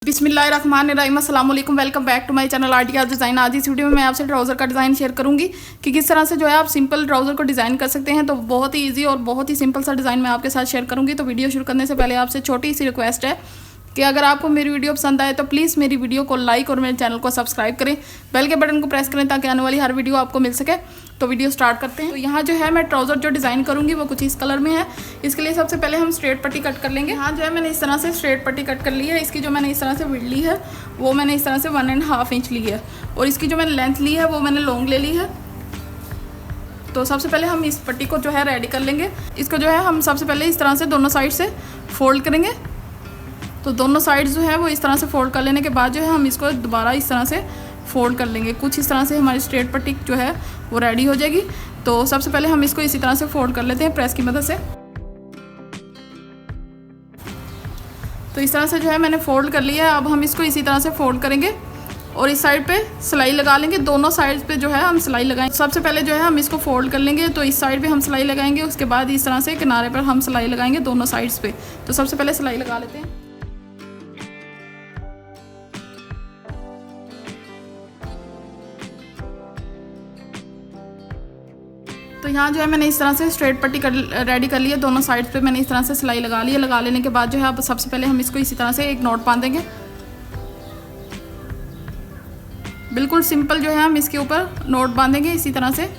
बिस्मिल्लाहिर्रहमानिर्रहीम, अस्सलाम वालेकुम। Welcome back to my channel Artia design. आज इस वीडियो में मैं आपसे ट्राउज़र का डिज़ाइन शेयर करूंगी कि किस तरह से जो है आप सिंपल ट्राउज़र को डिज़ाइन कर सकते हैं। तो बहुत ही इजी और बहुत ही सिंपल सा डिज़ाइन मैं आपके साथ शेयर करूंगी। तो वीडियो शुरू करने से पहले आपसे छोटी सी रिक्वेस्ट है कि अगर आपको मेरी वीडियो पसंद आए तो प्लीज़ मेरी वीडियो को लाइक और मेरे चैनल को सब्सक्राइब करें, बेल के बटन को प्रेस करें ताकि आने वाली हर वीडियो आपको मिल सके। तो वीडियो स्टार्ट करते हैं। तो यहाँ जो है मैं ट्राउज़र जो डिज़ाइन करूँगी वो कुछ इस कलर में है। इसके लिए सबसे पहले हम स्ट्रेट पट्टी कट कर लेंगे। यहाँ जो है मैंने इस तरह से स्ट्रेट पट्टी कट कर ली है। इसकी जो मैंने इस तरह से विड्थ ली है वो मैंने इस तरह से 1.5 इंच ली है और इसकी जो मैंने लेंथ ली है वो मैंने लॉन्ग ले ली है। तो सबसे पहले हम इस पट्टी को जो है रेडी कर लेंगे। इसको जो है हम सबसे पहले इस तरह से दोनों साइड से फोल्ड करेंगे। तो दोनों साइड्स जो है वो इस तरह से फोल्ड कर लेने के बाद जो है हम इसको दोबारा इस तरह से फोल्ड कर लेंगे। कुछ इस तरह से हमारी स्ट्रेट पट्टी जो है वो रेडी हो जाएगी। तो सबसे पहले हम इसको इसी तरह से फोल्ड कर लेते हैं प्रेस की मदद से। तो इस तरह से जो है मैंने फोल्ड कर लिया है। अब हम इसको इसी तरह से फोल्ड करेंगे और इस साइड पे सिलाई लगा लेंगे। दोनों साइड पे जो है हम सिलाई लगाएंगे। सबसे पहले जो है हम इसको फोल्ड कर लेंगे। तो इस साइड पे हम सिलाई लगाएंगे, उसके बाद इस तरह से किनारे पर हम सिलाई लगाएंगे दोनों साइड्स पे। तो सबसे पहले सिलाई लगा लेते हैं। तो यहाँ जो है मैंने इस तरह से स्ट्रेट पट्टी रेडी कर ली है। दोनों साइड्स पे मैंने इस तरह से सिलाई लगा ली है। लगा लेने के बाद जो है अब सबसे पहले हम इसको इसी तरह से एक नॉट बांधेंगे। बिल्कुल सिंपल जो है हम इसके ऊपर नॉट बांधेंगे इसी तरह से।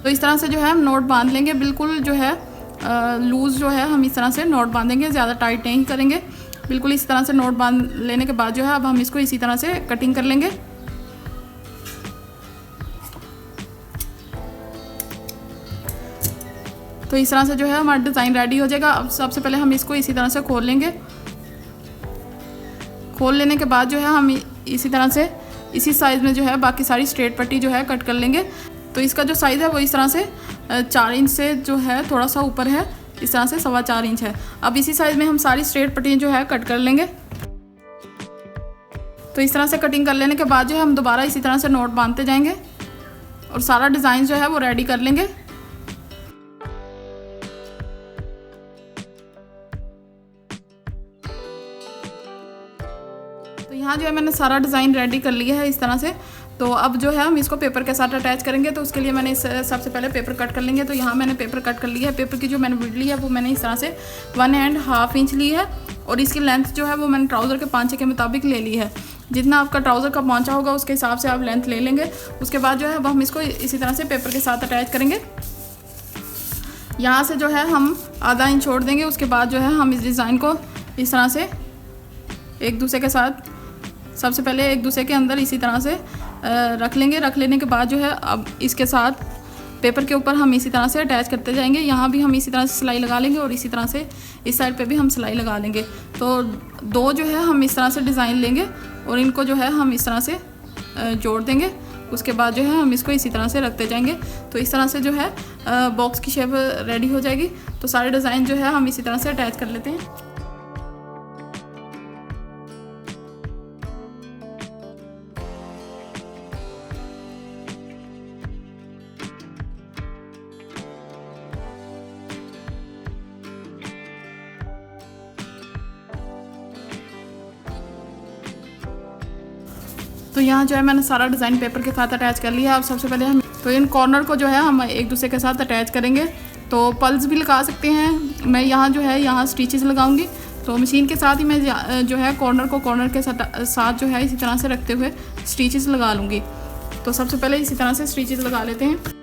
तो इस तरह से जो है हम नॉट बांध लेंगे। बिल्कुल जो है लूज़ जो है हम इस तरह से नॉट बांधेंगे, ज़्यादा टाइट नहीं करेंगे। बिल्कुल इस तरह से नॉट बांध लेने के बाद जो है अब हम इसको इसी तरह से कटिंग कर लेंगे। तो इस तरह से जो है हमारा डिज़ाइन रेडी हो जाएगा। अब सबसे पहले हम इसको इसी तरह से खोल लेंगे। खोल लेने के बाद जो है हम इसी तरह से इसी साइज़ में जो है बाकी सारी स्ट्रेट पट्टी जो है कट कर लेंगे। तो इसका जो साइज़ है वो इस तरह से 4 इंच से जो है थोड़ा सा ऊपर है, इस तरह से 4.25 इंच है। अब इसी साइज़ में हम सारी स्ट्रेट पट्टी जो है कट कर लेंगे। तो इस तरह से कटिंग कर लेने के बाद जो है हम दोबारा इसी तरह से नॉट बांधते जाएंगे और सारा डिज़ाइन जो है वो रेडी कर लेंगे। तो यहाँ जो है मैंने सारा डिज़ाइन रेडी कर लिया है इस तरह से। तो अब जो है हम इसको पेपर के साथ अटैच करेंगे। तो उसके लिए मैंने सबसे पहले पेपर कट कर लेंगे। तो यहाँ मैंने पेपर कट कर लिया है। पेपर की जो मैंने विड्थ ली है वो मैंने इस तरह से 1.5 इंच ली है और इसकी लेंथ जो है वो मैंने ट्राउज़र के पांचे के मुताबिक ले ली है। जितना आपका ट्राउज़र का पांचा होगा उसके हिसाब से आप लेंथ ले लेंगे। उसके बाद जो है अब हम इसको इसी तरह से पेपर के साथ अटैच करेंगे। यहाँ से जो है हम आधा इंच छोड़ देंगे। उसके बाद जो है हम इस डिज़ाइन को इस तरह से एक दूसरे के साथ सबसे पहले एक दूसरे के अंदर इसी तरह से रख लेंगे। रख लेने के बाद जो है अब इसके साथ पेपर के ऊपर हम इसी तरह से अटैच करते जाएंगे। यहाँ भी हम इसी तरह से सिलाई लगा लेंगे और इसी तरह से इस साइड पे भी हम सिलाई लगा लेंगे। तो दो जो है हम इस तरह से डिज़ाइन लेंगे और इनको जो है हम इस तरह से जोड़ देंगे। उसके बाद जो है हम इसको इसी तरह से रखते जाएंगे। तो इस तरह से जो है बॉक्स की शेप रेडी हो जाएगी। तो सारे डिज़ाइन जो है हम इसी तरह से अटैच कर लेते हैं। तो यहाँ जो है मैंने सारा डिज़ाइन पेपर के साथ अटैच कर लिया है। अब सबसे पहले हम तो इन कॉर्नर को जो है हम एक दूसरे के साथ अटैच करेंगे। तो पल्स भी लगा सकते हैं। मैं यहाँ जो है यहाँ स्टिचेस लगाऊंगी। तो मशीन के साथ ही मैं जो है कॉर्नर को कॉर्नर के साथ जो है इसी तरह से रखते हुए स्टिचेस लगा लूँगी। तो सबसे पहले इसी तरह से स्टिचेस लगा लेते हैं।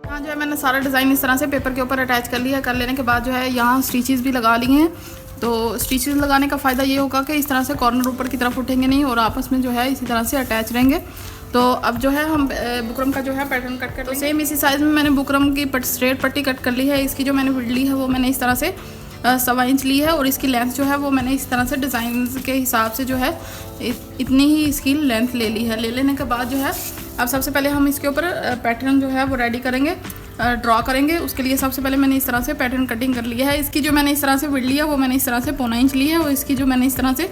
यहाँ जो है मैंने सारा डिज़ाइन इस तरह से पेपर के ऊपर अटैच कर लिया है। कर लेने के बाद जो है यहाँ स्टिचेस भी लगा लिए हैं। तो स्टिचेस लगाने का फ़ायदा ये होगा कि इस तरह से कॉर्नर ऊपर की तरफ उठेंगे नहीं और आपस में जो है इसी तरह से अटैच रहेंगे। तो अब जो है हम बुकरम का जो है पैटर्न कट कर तो सेम इसी साइज़ में मैंने बुकरम की स्ट्रेट पट्टी कट कर ली है। इसकी जो मैंने विड्थ ली है वो मैंने इस तरह से 1.25 इंच ली है और इसकी लेंथ जो है वो मैंने इस तरह से डिज़ाइन के हिसाब से जो है इतनी ही इसकी लेंथ ले ली है। ले लेने के बाद जो है अब सबसे पहले हम इसके ऊपर पैटर्न जो है वो रेडी करेंगे, ड्रॉ करेंगे। उसके लिए सबसे पहले मैंने इस तरह से पैटर्न कटिंग कर लिया है। इसकी जो मैंने इस तरह से विड्थ ली है वो मैंने इस तरह से 1.25 इंच ली है और इसकी जो मैंने इस तरह से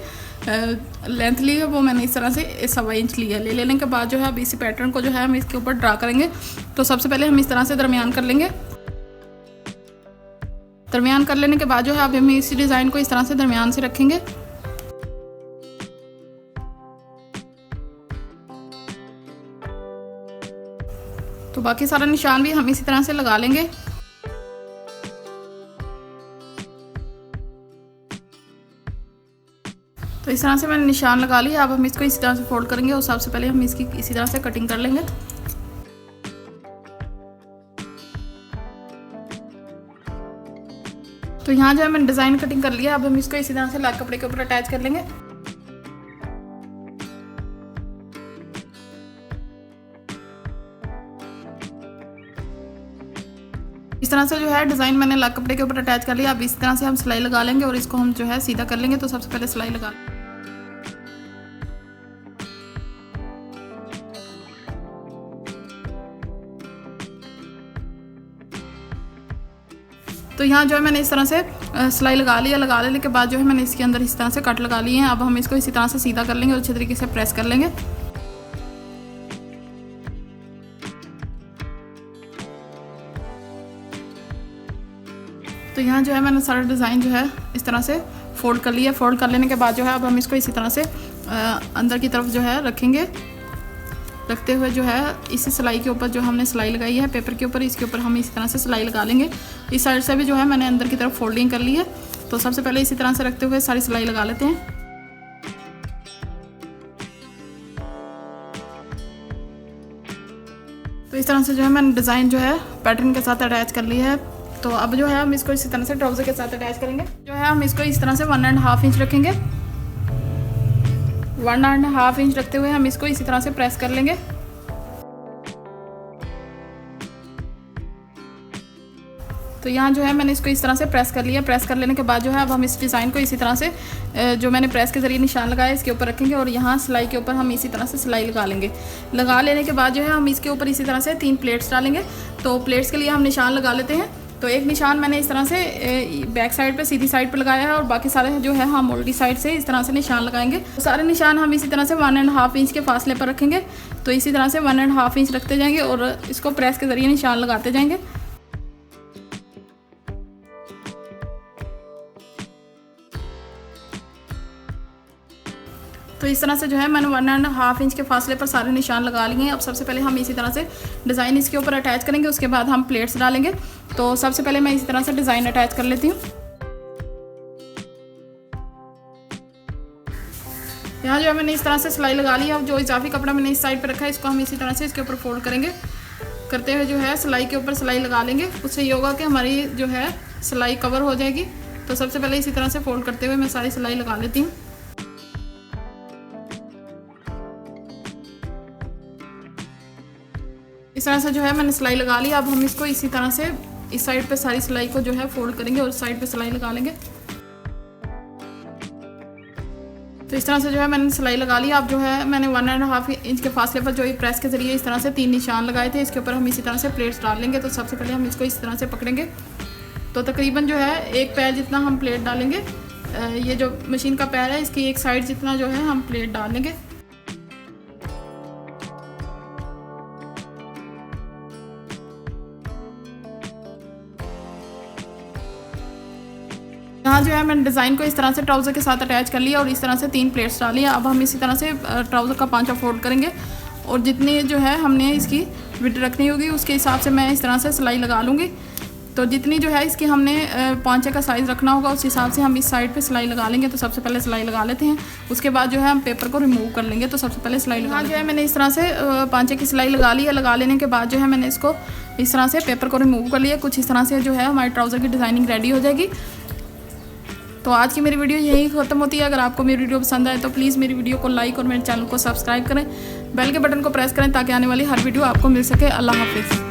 लेंथ ली है वो मैंने इस तरह से 1.25 इंच ली है। ले लेने के बाद जो है अब इसी पैटर्न को जो है हम इसके ऊपर ड्रा करेंगे। तो सबसे पहले हम इस तरह से दरमियान कर लेंगे। दरमियान कर लेने के बाद जो है अब हम इसी डिज़ाइन को इस तरह से दरमियान से रखेंगे। तो बाकी सारा निशान भी हम इसी तरह से लगा लेंगे। तो इस तरह से मैंने निशान लगा लिया। अब हम इसको इसी तरह से फोल्ड करेंगे और सबसे पहले हम इसकी इसी तरह से कटिंग कर लेंगे। तो यहाँ जो है मैंने डिज़ाइन कटिंग कर लिया। अब हम इसको इसी तरह से लाइक कपड़े के ऊपर अटैच कर लेंगे। इस तरह से जो है डिज़ाइन मैंने लाइक कपड़े के ऊपर अटैच कर लिया। अब इस तरह से हम सिलाई लगा लेंगे और इसको हम जो है सीधा कर लेंगे। तो सबसे पहले सिलाई लगा लेंगे। तो यहाँ जो है मैंने इस तरह से सिलाई लगा लिया। लगा लेने के बाद जो है मैंने इसके अंदर इस तरह से कट लगा लिए हैं। अब हम इसको इसी तरह से सीधा कर लेंगे और अच्छे तरीके से प्रेस कर लेंगे। तो यहाँ जो है मैंने सारा डिज़ाइन जो है इस तरह से फोल्ड कर लिया। फोल्ड कर लेने के बाद जो है अब हम इसको इसी तरह से अंदर की तरफ जो है रखेंगे। रखते हुए जो है इसी सिलाई के ऊपर जो हमने सिलाई लगाई है पेपर के ऊपर, इसके ऊपर हम इस तरह से सिलाई लगा लेंगे। इस साइड से भी जो है मैंने अंदर की तरफ फोल्डिंग कर ली है। तो सबसे पहले इसी तरह से रखते हुए सारी सिलाई लगा लेते हैं। तो इस तरह से जो है मैंने डिज़ाइन जो है पैटर्न के साथ अटैच कर ली है। तो अब जो है हम इसको इसी तरह से ट्राउज़र के साथ अटैच करेंगे। जो है हम इसको इस तरह से 1.5 इंच रखेंगे। 1.5 इंच रखते हुए हम इसको इसी तरह से प्रेस कर लेंगे। तो यहाँ जो है मैंने इसको इस तरह से प्रेस कर लिया। प्रेस कर लेने के बाद जो है अब हम इस डिज़ाइन को इसी तरह से जो मैंने प्रेस के ज़रिए निशान लगाया इसके ऊपर रखेंगे और यहाँ सिलाई के ऊपर हम इसी तरह से सिलाई लगा लेंगे। लगा लेने के बाद जो है हम इसके ऊपर इसी तरह से 3 प्लेट्स डालेंगे। तो प्लेट्स के लिए हम निशान लगा लेते हैं। तो एक निशान मैंने इस तरह से बैक साइड पे सीधी साइड पे लगाया है और बाकी सारे जो है हम उल्टी साइड से इस तरह से निशान लगाएंगे। तो सारे निशान हम इसी तरह से 1.5 इंच के फासले पर रखेंगे। तो इसी तरह से 1.5 इंच रखते जाएंगे और इसको प्रेस के ज़रिए निशान लगाते जाएंगे। तो इस तरह से जो है मैंने 1.5 इंच के फासले पर सारे निशान लगा लिए हैं। अब सबसे पहले हम इसी तरह से डिज़ाइन इसके ऊपर अटैच करेंगे। उसके बाद हम प्लेट्स डालेंगे। तो सबसे पहले मैं इसी तरह से डिज़ाइन अटैच कर लेती हूँ। यहाँ जो है मैंने इस तरह से सिलाई लगा ली है। अब जो इजाफी कपड़ा मैंने इस साइड पर रखा है इसको हम इसी तरह से इसके ऊपर फोल्ड करेंगे। करते हुए जो है सिलाई के ऊपर सिलाई लगा लेंगे। उससे ये होगा कि हमारी जो है सिलाई कवर हो जाएगी। तो सबसे पहले इसी तरह से फोल्ड करते हुए मैं सारी सिलाई लगा लेती हूँ। इस तरह से जो है मैंने सिलाई लगा ली। अब हम इसको इसी तरह से इस साइड पे सारी सिलाई को जो है फोल्ड करेंगे और इस साइड पे सिलाई लगा लेंगे। तो इस तरह से जो है मैंने सिलाई लगा ली। अब जो है मैंने 1.5 इंच के फासले पर जो ये प्रेस के ज़रिए इस तरह से 3 निशान लगाए थे इसके ऊपर हम इसी तरह से प्लेट्स डाल लेंगे। तो सबसे पहले हम इसको इस तरह से पकड़ेंगे। तो तकरीबन जो है 1 पैर जितना हम प्लेट डालेंगे। ये जो मशीन का पैर है इसकी 1 साइड जितना जो है हम प्लेट डाल लेंगे। यहाँ जो है मैंने डिज़ाइन को इस तरह से ट्राउज़र के साथ अटैच कर लिया और इस तरह से 3 प्लेट्स डाली है। अब हम इसी तरह से ट्राउज़र का पांचा फोल्ड करेंगे और जितनी जो है हमने इसकी विड्थ रखनी होगी उसके हिसाब से मैं इस तरह से सिलाई लगा लूँगी। तो जितनी जो है इसकी हमने पांचे का साइज़ रखना होगा उस हिसाब से हम इस साइड पे सिलाई लगा लेंगे। तो सबसे पहले सिलाई लगा लेते हैं। उसके बाद जो है हम पेपर को रिमूव कर लेंगे। तो सबसे पहले सिलाई लगा जो है मैंने इस तरह से पांचे की सिलाई लगा ली है। लगा लेने के बाद जो है मैंने इसको इस तरह से पेपर को रिमूव कर लिया। कुछ इस तरह से जो है हमारे ट्राउज़र की डिज़ाइनिंग रेडी हो जाएगी। तो आज की मेरी वीडियो यही ख़त्म होती है। अगर आपको मेरी वीडियो पसंद आए तो प्लीज़ मेरी वीडियो को लाइक और मेरे चैनल को सब्सक्राइब करें। बेल के बटन को प्रेस करें ताकि आने वाली हर वीडियो आपको मिल सके। अल्लाह हाफिज़।